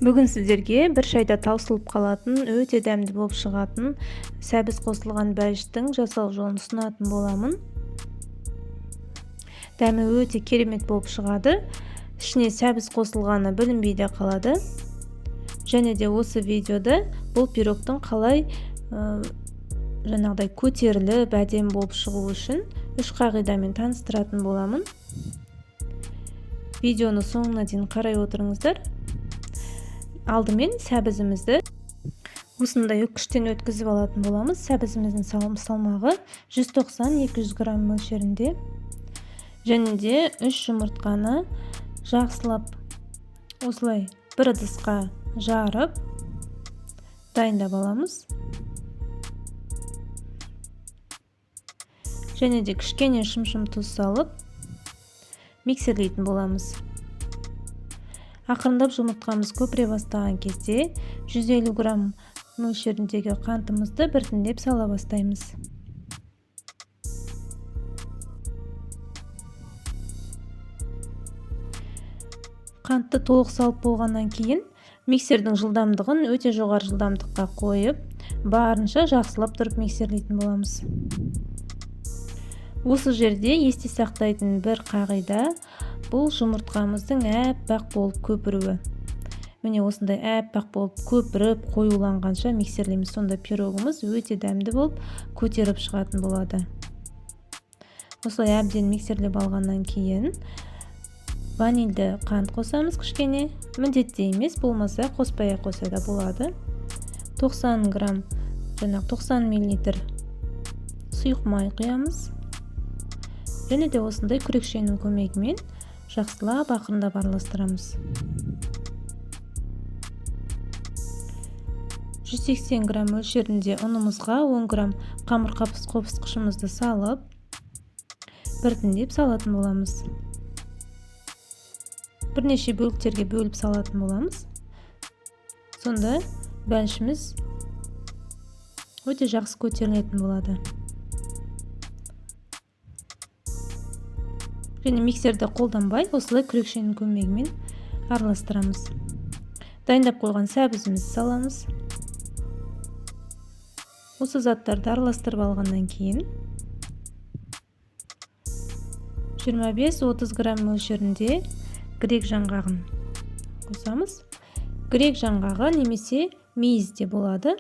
Бүгін сіздерге бір шайда таусылып қалатын, өте дәмді болып шығатын сәбіз қосылған бәліштің жасау жолын ұсынатын боламын. Дәмі өте керемет болып шығады. Ішіне сәбіз қосылғаны білінбей де қалады. Және де осы видеода бұл пирогтың қалай жаңағыдай көтеріліп әдемі болып шығу үшін 3 қағидамен таныстыратын боламын. Видеоны соңына дейін қарай отырыңыздар. Алдымен сәбізімізді осындай үккіштен өткізіп алатын боламыз. Сәбізіміздің салмағы 190-200 грамм мөлшерінде. Және де 3 жұмыртқаны жақсылап осылай бір ыдысқа жарып дайындап аламыз. Және де кішкене шым-шым тұз салып миксерлейтін боламыз. Ақырындап жұмыртқамыз көпіре бастаған кезде 150 грамм мөлшеріндегі қантымызды біртіндеп сала бастаймыз. Қантты толық салып болғаннан кейін миксердің жылдамдығын өте жоғары жылдамдыққа қойып, барынша жақсылап тұрып миксерлейтін боламыз. Осы жерде есте сақтайтын бір қағида, бұл жұмыртқамыздың әппақ болып көпіруі. Міне осындай әппақ болып көпіріп қоюланғанша миксерлейміз. Сонда пирогымыз өте дәмді болып көтеріп шығатын болады. Осылай әбден миксерлеп алғаннан кейін ванильді қант қосамыз кішкене. Міндетті емес, болмаса қоспай қоса да болады. 90 грамм, 90 мл сұйық май құямыз. Және де осындай күрекшенің көмегімен жақсылап ақырындап араластырамыз. 180 грамм мөлшерінде ұнымызға 10 грамм қамыр қопсқышымызды салып, біртіндеп салатын боламыз. Бірнеше бөліктерге бөліп салатын боламыз. Сонда бәлішіміз өте жақсы көтерілетін болады. Және миксерді қолданбай, осылай күрекшенің көмегімен араластырамыз. Дайындап қойған сәбізімізді саламыз. Осы заттарды араластырып алғаннан кейін 25-30 грамм мөлшерінде грек жаңғағын қосамыз. Грек жаңғағы немесе мейіз де болады.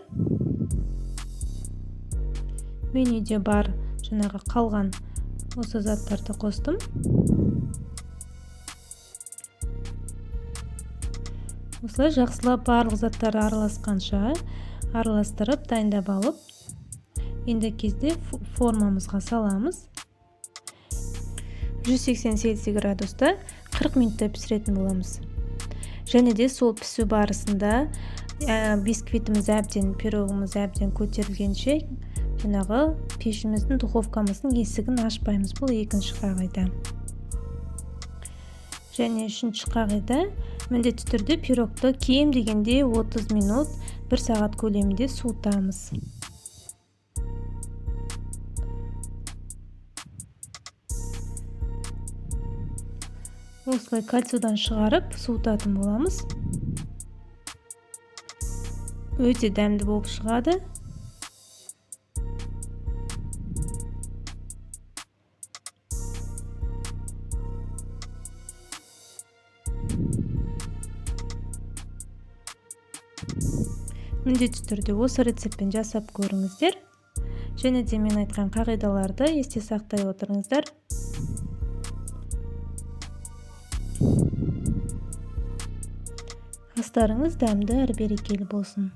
Мен үйде бар жаңағы қалған осы заттарды қостым. Осылай жақсылап барлық заттары араласқанша араластырып дайындап алып, енді кезде формамызға саламыз. 180 Цельсий градуста 40 минутта пісіретін боламыз. Және де сол пісу барысында бисквитіміз әбден, пирогымыз әбден көтерілгенше жаңағы пешіміздің, духовкамыздың есігін ашпаймыз. Бұл екінші қағида. Және үшінші қағида, міндетті түрде пирогты кем дегенде 30 минут, 1 сағат көлемінде суытамыз. Осылай кальциядан шығарып суытатын боламыз. Өте дәмді болып шығады. Міндетті түрде осы рецептпен жасап көріңіздер. Және де мен айтқан қағидаларды есте сақтай отырыңыздар. Астарыңыз дәмді әрі берекелі болсын.